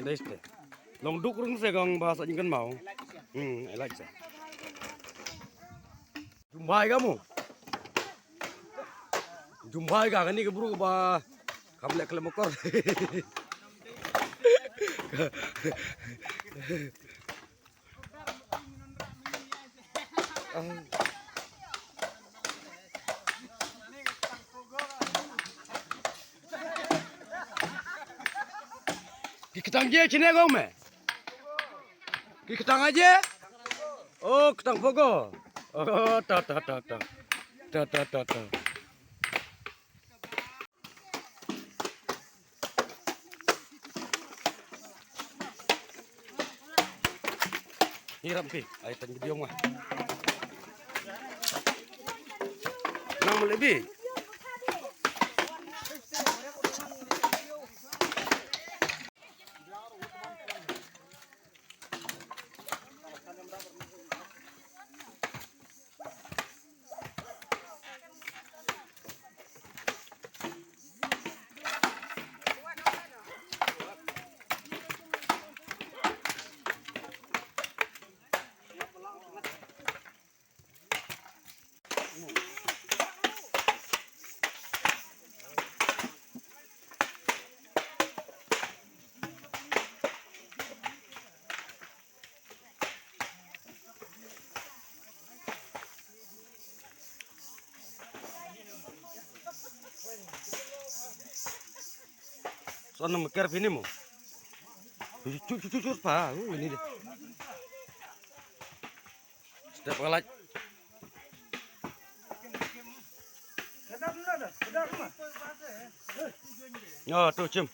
deste. Long duk rung segang bahasa jingkan mau. I like that. Jumpai kamu. Jumpai kah ini keburu ke bah. Kamu lihat kelemokor. Ketang je cine kau me? Ketang aja? Oh, ketang pogo. Oh, ta. Hiram pi, ayo tanya dia mah. Nama lebih. Soalnya mikir ini mau. Cucur pak, ini deh. Setiap kali. Oh tuh cium.